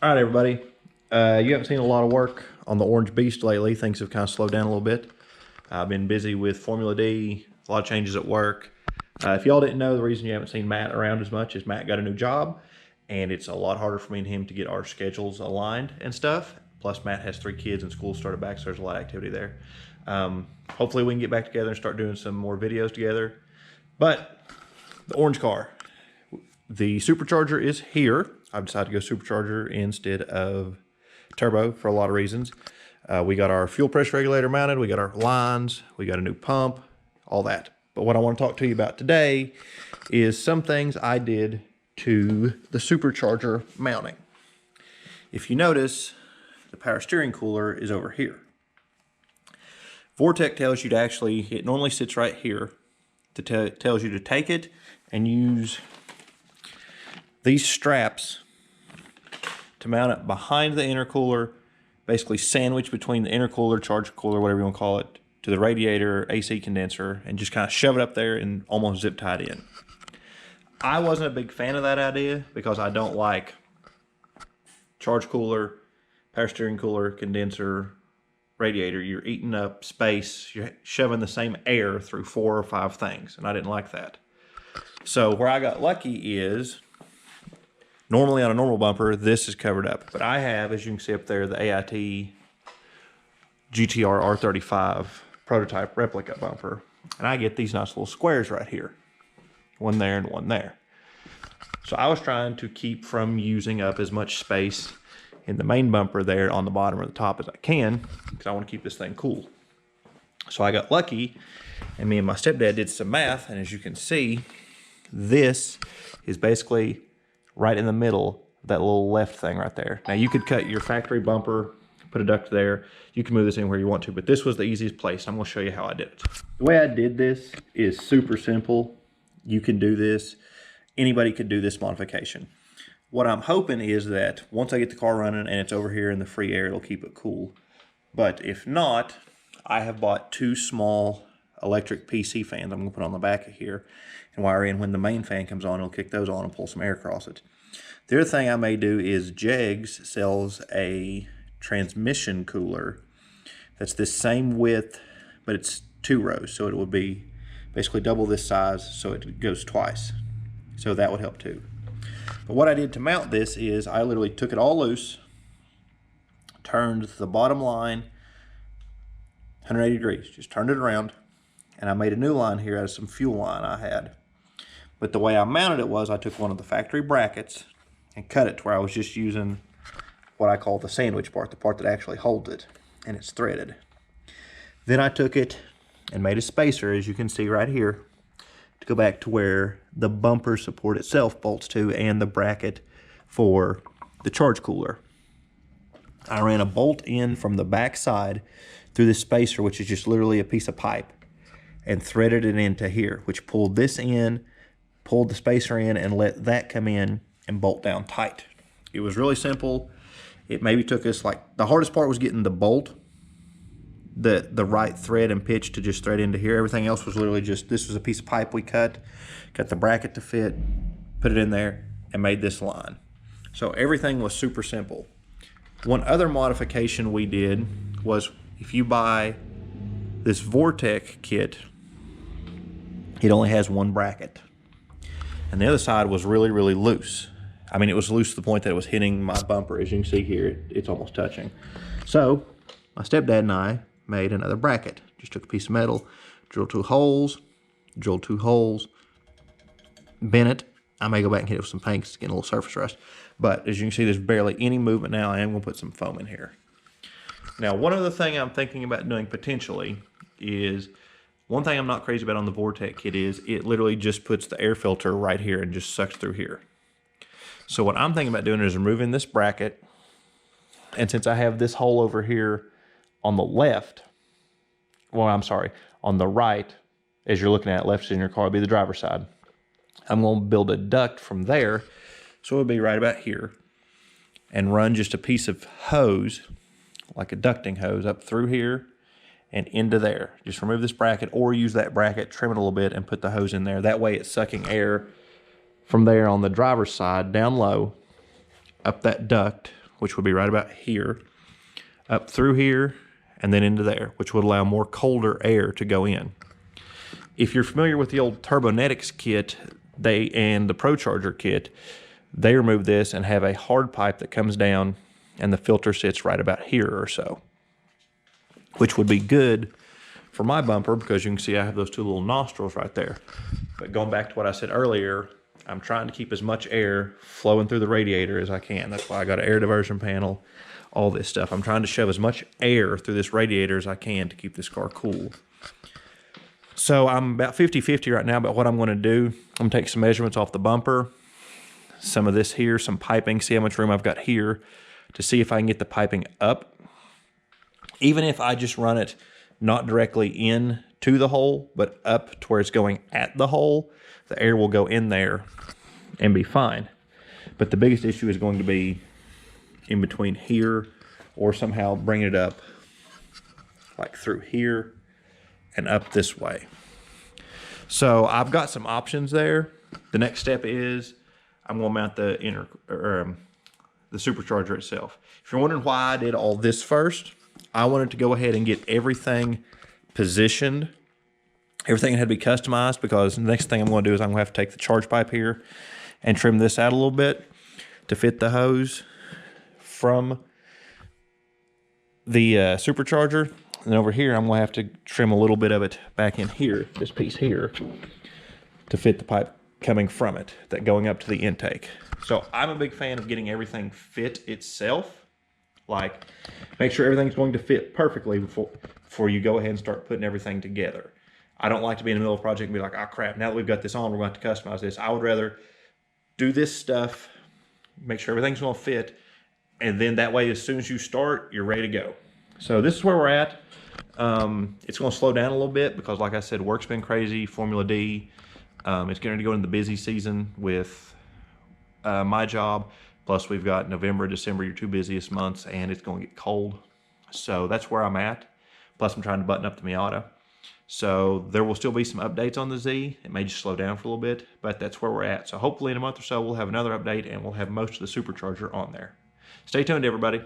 All right, everybody. You haven't seen a lot of work on the Orange Beast lately. Things have kind of slowed down a little bit. I've been busy with Formula D, a lot of changes at work. If y'all didn't know, the reason you haven't seen Matt around as much is Matt got a new job, and it's a lot harder for me and him to get our schedules aligned and stuff. Plus, Matt has 3 kids and school started back, so there's a lot of activity there. Hopefully, we can get back together and start doing some more videos together. But the orange car, the supercharger is here. I've decided to go supercharger instead of turbo for a lot of reasons. We got our fuel pressure regulator mounted, we got our lines, we got a new pump, all that. But what I want to talk to you about today is some things I did to the supercharger mounting. If you notice, the power steering cooler is over here. Vortech tells you to actually, it normally sits right here, tells you to take it and use these straps to mount it behind the intercooler, basically sandwiched between the intercooler, charger cooler, whatever you want to call it, to the radiator, AC condenser, and just kind of shove it up there and almost zip tie it in. I wasn't a big fan of that idea because I don't like charge cooler, power steering cooler, condenser, radiator. You're eating up space, you're shoving the same air through 4 or 5 things, and I didn't like that. So where I got lucky is, normally on a normal bumper, this is covered up. But I have, as you can see up there, the AIT GTR R35 prototype replica bumper. And I get these nice little squares right here. One there and one there. So I was trying to keep from using up as much space in the main bumper there on the bottom or the top as I can, because I want to keep this thing cool. So I got lucky, and me and my stepdad did some math, and as you can see, this is basically right in the middle of that little left thing right there. Now you could cut your factory bumper, put a duct there. You can move this anywhere you want to, but this was the easiest place. I'm gonna show you how I did it. The way I did this is super simple. You can do this. Anybody could do this modification. What I'm hoping is that once I get the car running and it's over here in the free air, it'll keep it cool. But if not, I have bought 2 small electric PC fans I'm gonna put on the back of here and wire in. When the main fan comes on, it'll kick those on and pull some air across it. The other thing I may do is Jegs sells a transmission cooler that's this same width, but it's 2 rows, so it would be basically double this size, so it goes twice. So that would help too. But what I did to mount this is I literally took it all loose, turned the bottom line 180 degrees, just turned it around, and I made a new line here out of some fuel line I had. But the way I mounted it was I took one of the factory brackets and cut it to where I was just using what I call the sandwich part, the part that actually holds it, and it's threaded. Then I took it and made a spacer, as you can see right here, to go back to where the bumper support itself bolts to and the bracket for the charge cooler. I ran a bolt in from the back side through this spacer, which is just literally a piece of pipe, and threaded it into here, which pulled this in, pulled the spacer in, and let that come in and bolt down tight. It was really simple. It maybe took us, like, the hardest part was getting the bolt, the right thread and pitch to just thread into here. Everything else was literally just, this was a piece of pipe we got the bracket to fit, put it in there, and made this line. So everything was super simple. One other modification we did was, if you buy this Vortech kit, it only has 1 bracket. And the other side was really, really loose. I mean, it was loose to the point that it was hitting my bumper. As you can see here, it's almost touching. So my stepdad and I made another bracket. Just took a piece of metal, drilled 2 holes, bent it. I may go back and hit it with some paint because it's getting a little surface rust. But as you can see, there's barely any movement now. I am going to put some foam in here. Now, one other thing I'm thinking about doing potentially is, one thing I'm not crazy about on the Vortech kit is it literally just puts the air filter right here and just sucks through here. So what I'm thinking about doing is removing this bracket, and since I have this hole over here on the left, well, I'm sorry, on the right, as you're looking at it, left in your car would be the driver's side. I'm going to build a duct from there, so it'll be right about here, and run just a piece of hose, like a ducting hose, up through here and into there. Just remove this bracket, or use that bracket, trim it a little bit, and put the hose in there. That way it's sucking air from there on the driver's side down low, up that duct, which would be right about here, up through here, and then into there, which would allow more colder air to go in. If you're familiar with the old Turbonetics kit and the ProCharger kit, they remove this and have a hard pipe that comes down and the filter sits right about here or so, which would be good for my bumper because you can see I have those two little nostrils right there. But going back to what I said earlier, I'm trying to keep as much air flowing through the radiator as I can. That's why I got an air diversion panel, all this stuff. I'm trying to shove as much air through this radiator as I can to keep this car cool. So I'm about 50-50 right now, but what I'm gonna do, I'm gonna take some measurements off the bumper, some of this here, some piping, see how much room I've got here to see if I can get the piping up. Even if I just run it not directly in to the hole, but up to where it's going at the hole, the air will go in there and be fine. But the biggest issue is going to be in between here or somehow bring it up like through here and up this way. So I've got some options there. The next step is I'm going to mount the the supercharger itself. If you're wondering why I did all this first, I wanted to go ahead and get everything positioned. Everything had to be customized because the next thing I'm going to do is I'm going to have to take the charge pipe here and trim this out a little bit to fit the hose from the supercharger. And over here, I'm going to have to trim a little bit of it back in here, this piece here, to fit the pipe coming from it, that going up to the intake. So I'm a big fan of getting everything fit itself. Like, make sure everything's going to fit perfectly before you go ahead and start putting everything together. I don't like to be in the middle of a project and be like, oh crap, now that we've got this on, we're going to have to customize this. I would rather do this stuff, make sure everything's going to fit, and then that way, as soon as you start, you're ready to go. So this is where we're at. It's going to slow down a little bit because, like I said, work's been crazy, Formula D. It's going to go into the busy season with my job. Plus, we've got November, December, your two busiest months, and it's going to get cold. So that's where I'm at. Plus, I'm trying to button up the Miata. So there will still be some updates on the Z. It may just slow down for a little bit, but that's where we're at. So hopefully in a month or so, we'll have another update, and we'll have most of the supercharger on there. Stay tuned, everybody.